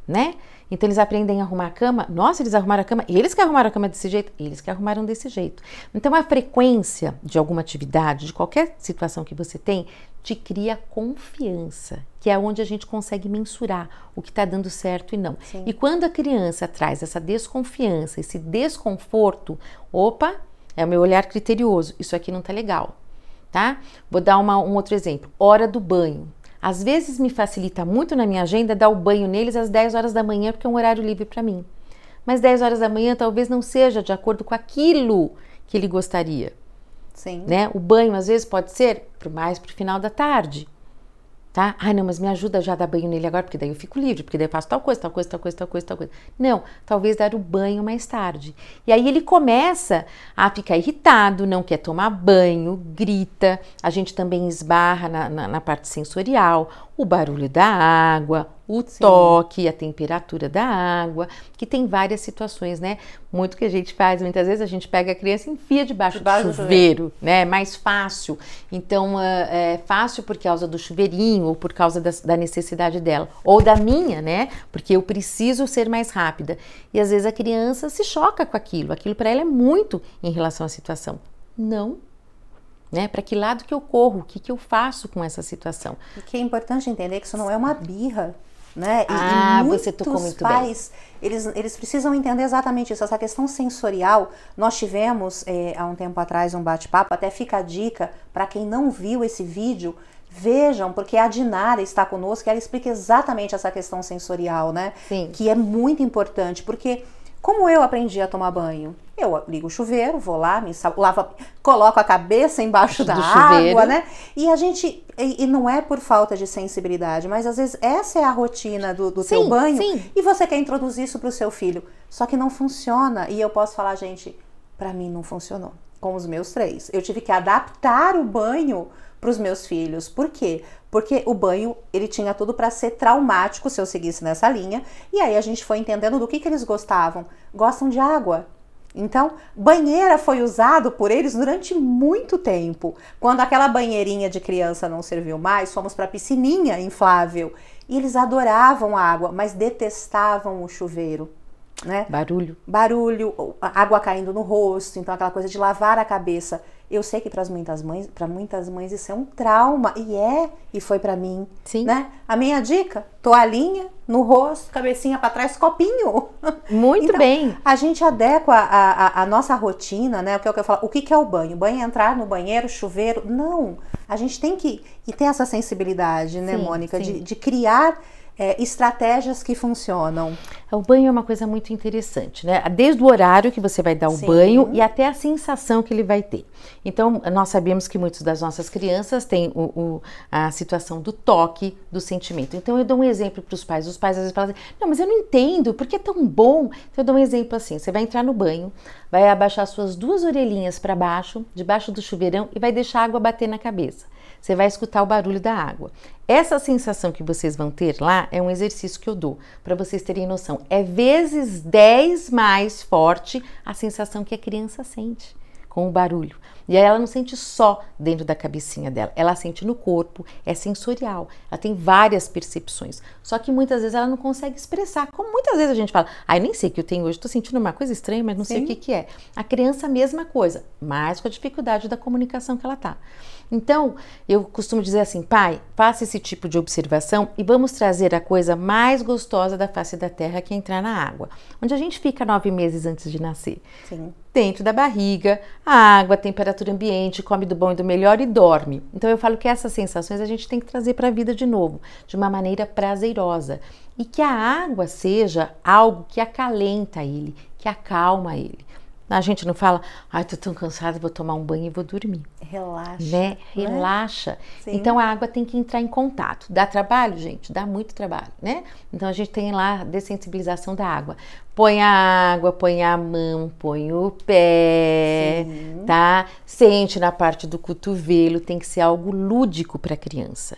né? Então eles aprendem a arrumar a cama. Nossa, eles arrumaram a cama. Eles que arrumaram a cama desse jeito. Eles que arrumaram desse jeito. Então a frequência de alguma atividade, de qualquer situação que você tem, te cria confiança, que é onde a gente consegue mensurar o que está dando certo e não. Sim. E quando a criança traz essa desconfiança, esse desconforto, opa, é o meu olhar criterioso, isso aqui não tá legal, tá? Vou dar um outro exemplo, hora do banho. Às vezes me facilita muito na minha agenda dar o banho neles às 10 horas da manhã, porque é um horário livre para mim. Mas 10 horas da manhã talvez não seja de acordo com aquilo que ele gostaria. Sim. Né? O banho às vezes pode ser mais pro final da tarde, tá? Ah, não, mas me ajuda já a dar banho nele agora, porque daí eu fico livre, porque daí eu faço tal coisa, tal coisa, tal coisa, tal coisa, tal coisa. Não, talvez dar o banho mais tarde. E aí ele começa a ficar irritado, não quer tomar banho, grita, a gente também esbarra na parte sensorial, o barulho da água, o Sim. toque, a temperatura da água, que tem várias situações, né? Muito que a gente faz, muitas vezes a gente pega a criança e enfia debaixo do chuveiro, né? É mais fácil. Então, é fácil por causa do chuveirinho ou por causa da necessidade dela. Ou da minha, né? Porque eu preciso ser mais rápida. E às vezes a criança se choca com aquilo. Aquilo para ela é muito em relação à situação. Não. Né? Para que lado que eu corro? O que eu faço com essa situação? E que é importante entender que isso não é uma birra. Né? E você tocou muito pais, bem. Eles precisam entender exatamente isso, essa questão sensorial. Nós tivemos há um tempo atrás um bate-papo, até fica a dica para quem não viu esse vídeo, vejam, porque a Dinara está conosco e ela explica exatamente essa questão sensorial, né? Sim. Que é muito importante, porque como eu aprendi a tomar banho? Eu ligo o chuveiro, vou lá, lavo, coloco a cabeça embaixo da água, né? E a gente, e não é por falta de sensibilidade, mas às vezes essa é a rotina do teu banho, sim. E você quer introduzir isso para o seu filho. Só que não funciona, e eu posso falar, gente, para mim não funcionou. com os meus 3. Eu tive que adaptar o banho para os meus filhos. Por quê? Porque o banho, ele tinha tudo para ser traumático se eu seguisse nessa linha. E aí a gente foi entendendo do que eles gostavam. Gostam de água. Então, banheira foi usado por eles durante muito tempo. Quando aquela banheirinha de criança não serviu mais, fomos para a piscininha inflável. E eles adoravam a água, mas detestavam o chuveiro. Né? Barulho, água caindo no rosto, então aquela coisa de lavar a cabeça. Eu sei que para muitas mães isso é um trauma, e foi para mim. Sim. Né? A minha dica, toalhinha no rosto, cabecinha para trás, copinho. Muito então, bem. A gente adequa a nossa rotina, né? O que eu falo, o que é o banho? Banho é entrar no banheiro, chuveiro? Não, a gente tem que ter essa sensibilidade, né, Mônica, de criar estratégias que funcionam. O banho é uma coisa muito interessante, né? Desde o horário que você vai dar o banho e até a sensação que ele vai ter. Então, nós sabemos que muitas das nossas crianças têm a situação do toque, do sentimento. Então, eu dou um exemplo para os pais. Os pais às vezes falam assim, não, mas eu não entendo, porque é tão bom. Então, eu dou um exemplo assim, você vai entrar no banho, vai abaixar suas 2 orelhinhas para baixo, debaixo do chuveirão e vai deixar a água bater na cabeça. Você vai escutar o barulho da água. Essa sensação que vocês vão ter lá é um exercício que eu dou, para vocês terem noção. É vezes 10 mais forte a sensação que a criança sente com o barulho. E aí ela não sente só dentro da cabecinha dela, ela sente no corpo, é sensorial, ela tem várias percepções. Só que muitas vezes ela não consegue expressar, como muitas vezes a gente fala, nem sei o que eu tenho hoje, estou sentindo uma coisa estranha, mas não sei o que é. A criança, a mesma coisa, mas com a dificuldade da comunicação que ela tá. Então, eu costumo dizer assim, pai, faça esse tipo de observação e vamos trazer a coisa mais gostosa da face da terra, que é entrar na água. Onde a gente fica 9 meses antes de nascer. Sim. Dentro da barriga, a água, a temperatura ambiente, come do bom e do melhor e dorme. Então eu falo que essas sensações a gente tem que trazer para a vida de novo, de uma maneira prazerosa. E que a água seja algo que acalenta ele, que acalma ele. A gente não fala, tô tão cansada, vou tomar um banho e vou dormir. Relaxa. Né? Relaxa. Sim. Então a água tem que entrar em contato. Dá trabalho, gente? Dá muito trabalho, né? Então a gente tem lá a dessensibilização da água. Põe a água, põe a mão, põe o pé, tá? Sente na parte do cotovelo, tem que ser algo lúdico para a criança.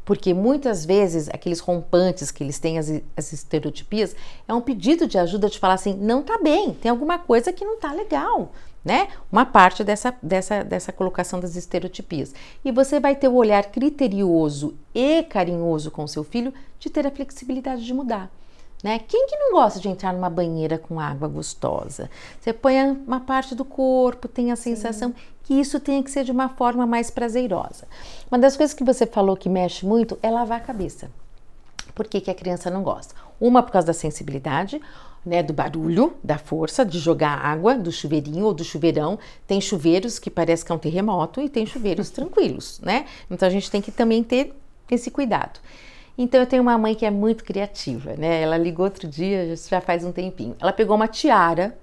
Porque muitas vezes aqueles rompantes que eles têm, as estereotipias, é um pedido de ajuda de falar assim, não tá bem, tem alguma coisa que não tá legal, né? Uma parte dessa colocação das estereotipias. E você vai ter o olhar criterioso e carinhoso com seu filho de ter a flexibilidade de mudar. Né? Quem que não gosta de entrar numa banheira com água gostosa? Você põe uma parte do corpo, tem a sensação que isso tem que ser de uma forma mais prazerosa. Uma das coisas que você falou que mexe muito é lavar a cabeça. Por que que a criança não gosta? Uma por causa da sensibilidade, né, do barulho, da força de jogar água do chuveirinho ou do chuveirão. Tem chuveiros que parece que é um terremoto e tem chuveiros tranquilos, né? Então a gente tem que também ter esse cuidado. Então eu tenho uma mãe que é muito criativa, né? Ela ligou outro dia, já faz um tempinho. Ela pegou uma tiara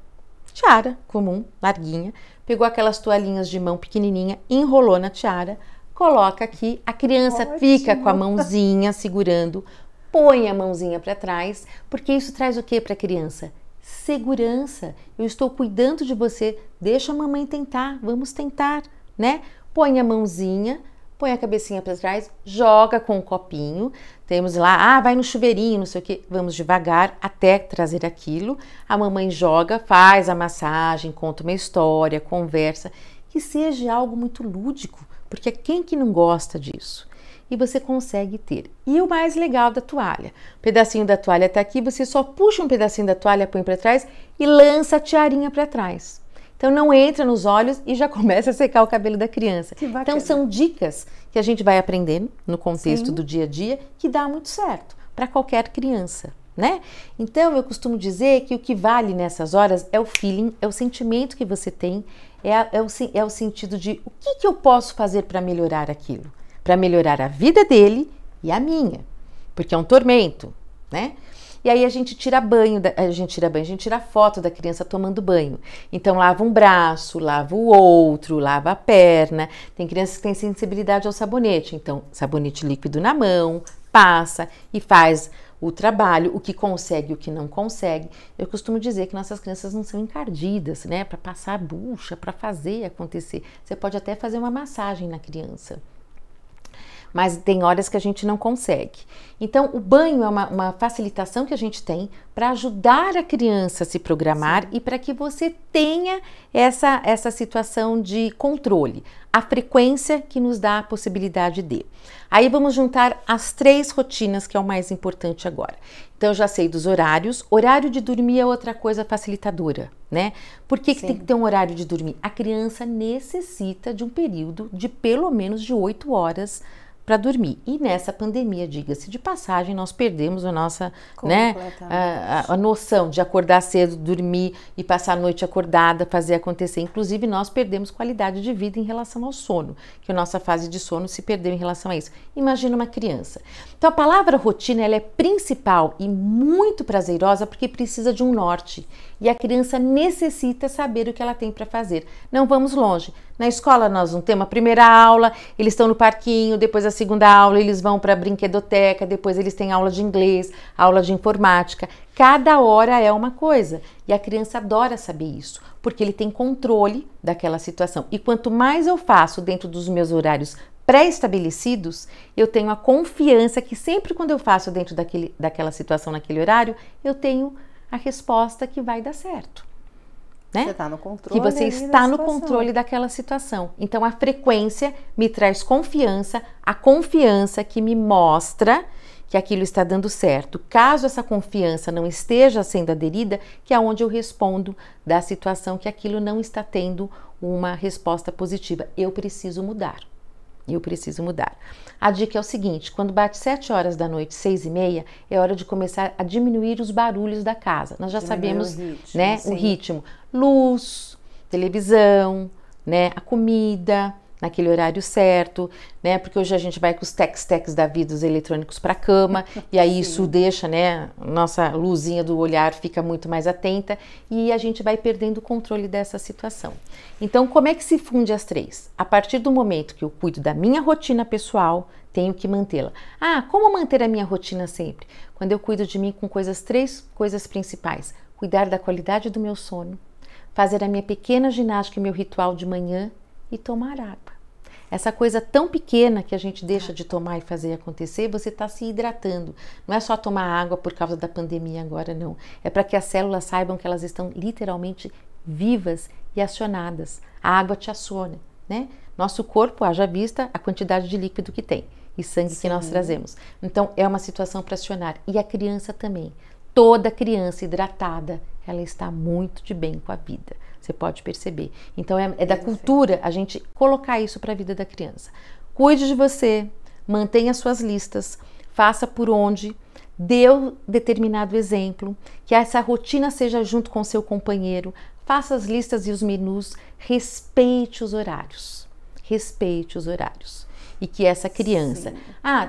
comum, larguinha, pegou aquelas toalhinhas de mão pequenininha, enrolou na tiara, coloca aqui, a criança fica com a mãozinha segurando, põe a mãozinha para trás, porque isso traz o que para a criança? Segurança. Eu estou cuidando de você, deixa a mamãe tentar, vamos tentar, né? Põe a mãozinha, põe a cabecinha para trás, joga com um copinho, temos lá, vai no chuveirinho, não sei o que, vamos devagar até trazer aquilo, a mamãe joga, faz a massagem, conta uma história, conversa, que seja algo muito lúdico, porque quem que não gosta disso? E você consegue ter. E o mais legal da toalha, o pedacinho da toalha tá aqui, você só puxa um pedacinho da toalha, põe para trás e lança a tiarinha para trás. Então não entra nos olhos e já começa a secar o cabelo da criança. Então são dicas que a gente vai aprendendo no contexto do dia a dia que dá muito certo para qualquer criança, né? Então eu costumo dizer que o que vale nessas horas é o feeling, é o sentimento que você tem, é o sentido de o que eu posso fazer para melhorar aquilo, para melhorar a vida dele e a minha, porque é um tormento, né? E aí a gente tira foto da criança tomando banho. Então lava um braço, lava o outro, lava a perna. Tem crianças que têm sensibilidade ao sabonete, então sabonete líquido na mão, passa e faz o trabalho, o que consegue, o que não consegue. Eu costumo dizer que nossas crianças não são encardidas, né, para passar a bucha, para fazer acontecer. Você pode até fazer uma massagem na criança, mas tem horas que a gente não consegue. Então, o banho é uma facilitação que a gente tem para ajudar a criança a se programar. Sim. E para que você tenha essa situação de controle, a frequência que nos dá a possibilidade de. Aí vamos juntar as 3 rotinas, que é o mais importante agora. Então, eu já sei dos horários. Horário de dormir é outra coisa facilitadora, né? Por que tem que ter um horário de dormir? A criança necessita de um período de pelo menos de 8 horas para dormir. E nessa pandemia, diga-se de passagem, nós perdemos a nossa, né, a noção de acordar cedo, dormir e passar a noite acordada, fazer acontecer. Inclusive, nós perdemos qualidade de vida em relação ao sono, que a nossa fase de sono se perdeu em relação a isso. Imagina uma criança. Então, a palavra rotina, ela é principal e muito prazerosa porque precisa de um norte. E a criança necessita saber o que ela tem para fazer. Não vamos longe. Na escola nós não temos a primeira aula, eles estão no parquinho, depois a segunda aula eles vão para a brinquedoteca, depois eles têm aula de inglês, aula de informática. Cada hora é uma coisa e a criança adora saber isso, porque ele tem controle daquela situação. E quanto mais eu faço dentro dos meus horários pré-estabelecidos, eu tenho a confiança que sempre quando eu faço dentro daquela situação, naquele horário, eu tenho a resposta que vai dar certo. Né? Você está no controle. Que você está no controle daquela situação. Então, a frequência me traz confiança, a confiança que me mostra que aquilo está dando certo. Caso essa confiança não esteja sendo aderida, que é onde eu respondo da situação que aquilo não está tendo uma resposta positiva. Eu preciso mudar. Eu preciso mudar. A dica é o seguinte, quando bate 7 horas da noite, 6h30, é hora de começar a diminuir os barulhos da casa. Nós já sabemos, né, o ritmo. Luz, televisão, né, a comida, naquele horário certo, né, porque hoje a gente vai com os tex-tex da vida, os eletrônicos para a cama, e aí isso deixa, né, nossa luzinha do olhar fica muito mais atenta e a gente vai perdendo o controle dessa situação. Então, como é que se funde as 3? A partir do momento que eu cuido da minha rotina pessoal, tenho que mantê-la. Ah, como manter a minha rotina sempre? Quando eu cuido de mim com 3 coisas principais. Cuidar da qualidade do meu sono, fazer a minha pequena ginástica e meu ritual de manhã e tomar água. Essa coisa tão pequena que a gente deixa de tomar e fazer acontecer, você está se hidratando. Não é só tomar água por causa da pandemia agora, não. É para que as células saibam que elas estão literalmente vivas e acionadas. A água te aciona, né? Nosso corpo, haja vista a quantidade de líquido que tem e sangue que nós trazemos. Então, é uma situação para acionar. E a criança também. Toda criança hidratada, ela está muito de bem com a vida. Você pode perceber. Então, é da cultura a gente colocar isso para a vida da criança. Cuide de você, mantenha suas listas, faça por onde, dê o determinado exemplo, que essa rotina seja junto com seu companheiro, faça as listas e os menus, respeite os horários. Respeite os horários. E que essa criança,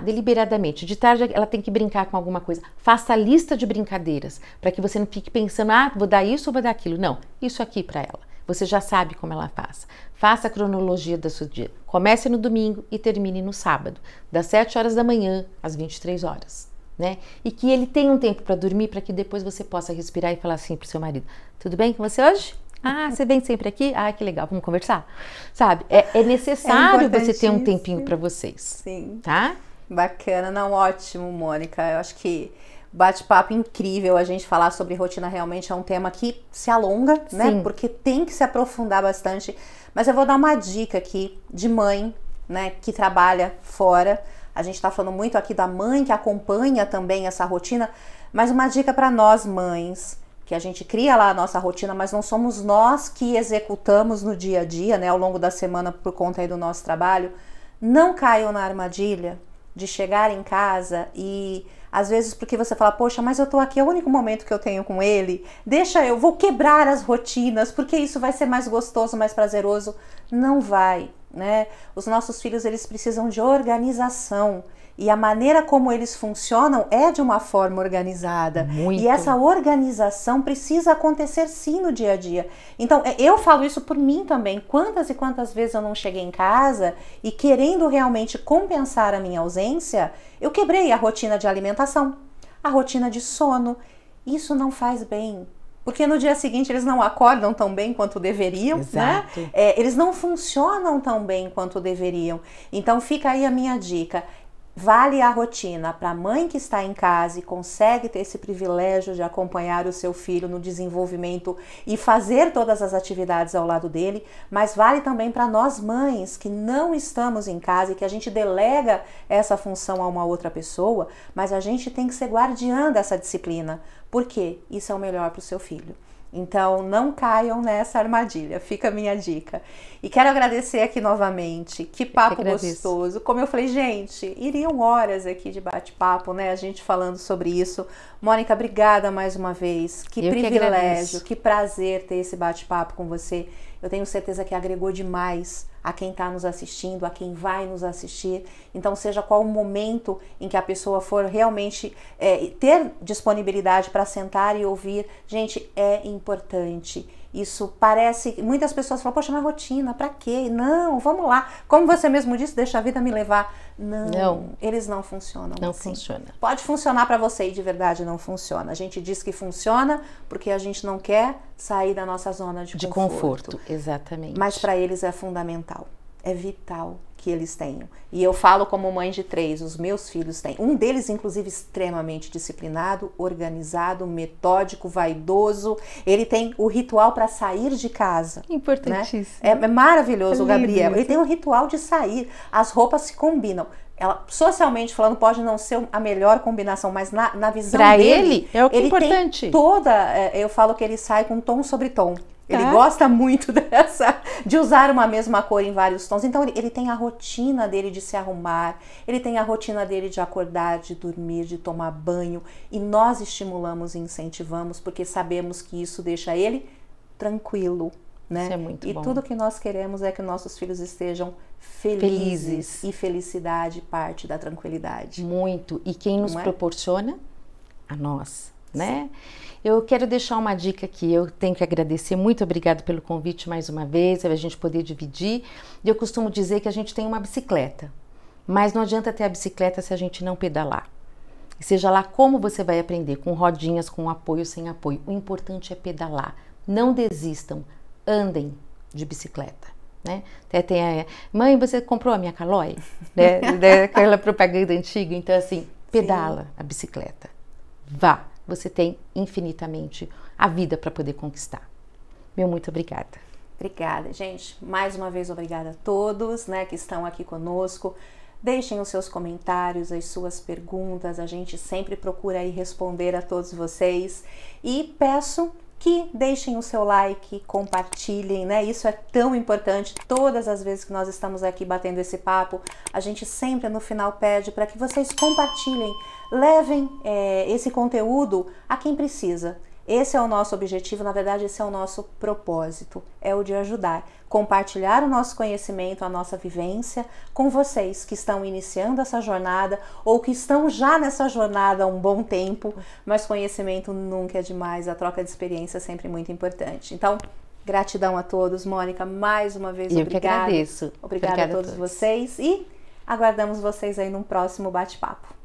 deliberadamente, de tarde ela tem que brincar com alguma coisa. Faça a lista de brincadeiras, para que você não fique pensando, vou dar isso ou vou dar aquilo. Não, isso aqui para ela. Você já sabe como ela faz. Faça a cronologia do seu dia. Comece no domingo e termine no sábado, das 7 horas da manhã às 23 horas. Né? E que ele tenha um tempo para dormir, para que depois você possa respirar e falar assim para o seu marido, tudo bem com você hoje? Você vem sempre aqui? Que legal, vamos conversar? Sabe, é necessário você ter um tempinho para vocês. Sim. Tá? Bacana, não, ótimo, Mônica. Eu acho que bate-papo incrível. A gente falar sobre rotina realmente é um tema que se alonga, né? Porque tem que se aprofundar bastante. Mas eu vou dar uma dica aqui de mãe, né, que trabalha fora. A gente tá falando muito aqui da mãe que acompanha também essa rotina, mas uma dica para nós mães, que a gente cria lá a nossa rotina, mas não somos nós que executamos no dia a dia, né, ao longo da semana por conta aí do nosso trabalho. Não caiam na armadilha de chegar em casa e às vezes porque você fala, poxa, mas eu tô aqui, é o único momento que eu tenho com ele, eu vou quebrar as rotinas, porque isso vai ser mais gostoso, mais prazeroso. Não vai, né? Os nossos filhos, eles precisam de organização. E a maneira como eles funcionam é de uma forma organizada. Muito. E essa organização precisa acontecer sim no dia a dia. Então, eu falo isso por mim também. Quantas e quantas vezes eu não cheguei em casa e querendo realmente compensar a minha ausência, eu quebrei a rotina de alimentação. a rotina de sono. Isso não faz bem, porque no dia seguinte eles não acordam tão bem quanto deveriam, Exato. né? Eles não funcionam tão bem quanto deveriam. Então fica aí a minha dica. Vale a rotina para a mãe que está em casa e consegue ter esse privilégio de acompanhar o seu filho no desenvolvimento e fazer todas as atividades ao lado dele, mas vale também para nós mães que não estamos em casa e que a gente delega essa função a uma outra pessoa, mas a gente tem que ser guardiã dessa disciplina, porque isso é o melhor para o seu filho. Então, não caiam nessa armadilha, fica a minha dica. E quero agradecer aqui novamente, que papo gostoso. Como eu falei, gente, iriam horas aqui de bate-papo, né? A gente falando sobre isso. Mônica, obrigada mais uma vez. Que privilégio, que prazer ter esse bate-papo com você. Eu tenho certeza que agregou demais a quem está nos assistindo, a quem vai nos assistir. Então, seja qual o momento em que a pessoa for realmente ter disponibilidade para sentar e ouvir, gente, é importante. Isso parece... Muitas pessoas falam, poxa, na rotina, pra quê? Não, vamos lá. Como você mesmo disse, deixa a vida me levar. Não, eles não funcionam Não assim. funciona. Pode funcionar para você e de verdade não funciona. A gente diz que funciona porque a gente não quer sair da nossa zona de conforto. Exatamente. Mas para eles é fundamental, é vital que eles tenham. E eu falo como mãe de 3, os meus filhos têm. Um deles, inclusive, extremamente disciplinado, organizado, metódico, vaidoso. Ele tem o ritual para sair de casa. Importantíssimo. Né? É maravilhoso, É o Gabriel. isso. Ele tem um ritual de sair. As roupas se combinam. Ela, socialmente falando, pode não ser a melhor combinação, mas na visão pra dele... ele, é o que é importante. Tem toda... eu falo que ele sai com tom sobre tom. Ele gosta muito de usar uma mesma cor em vários tons. Então, ele tem a rotina dele de se arrumar, ele tem a rotina dele de acordar, de dormir, de tomar banho. E nós estimulamos e incentivamos, porque sabemos que isso deixa ele tranquilo, né? Isso é muito bom. E tudo que nós queremos é que nossos filhos estejam felizes. E felicidade parte da tranquilidade. Muito. E quem nos proporciona? A nós, né? Eu quero deixar uma dica aqui, eu tenho que agradecer, muito obrigado pelo convite mais uma vez, a gente poder dividir. Eu costumo dizer que a gente tem uma bicicleta, mas não adianta ter a bicicleta se a gente não pedalar. E seja lá como você vai aprender, com rodinhas, com apoio, sem apoio, o importante é pedalar. Não desistam, andem de bicicleta. Né? Até tem mãe, você comprou a minha Caloi? Né? Aquela propaganda antiga, então assim, pedala a bicicleta, vá. Você tem infinitamente a vida para poder conquistar. Meu muito obrigada. Obrigada, gente. Mais uma vez, obrigada a todos, né, que estão aqui conosco. Deixem os seus comentários, as suas perguntas. A gente sempre procura aí responder a todos vocês. E peço que deixem o seu like, compartilhem, né? Isso é tão importante. Todas as vezes que nós estamos aqui batendo esse papo, a gente sempre no final pede para que vocês compartilhem, levem esse conteúdo a quem precisa. Esse é o nosso objetivo, na verdade esse é o nosso propósito, é o de ajudar, compartilhar o nosso conhecimento, a nossa vivência com vocês que estão iniciando essa jornada ou que estão já nessa jornada há um bom tempo, mas conhecimento nunca é demais, a troca de experiência é sempre muito importante. Então, gratidão a todos, Mônica, mais uma vez obrigada. Eu que agradeço. Obrigada a todos vocês e aguardamos vocês aí num próximo bate-papo.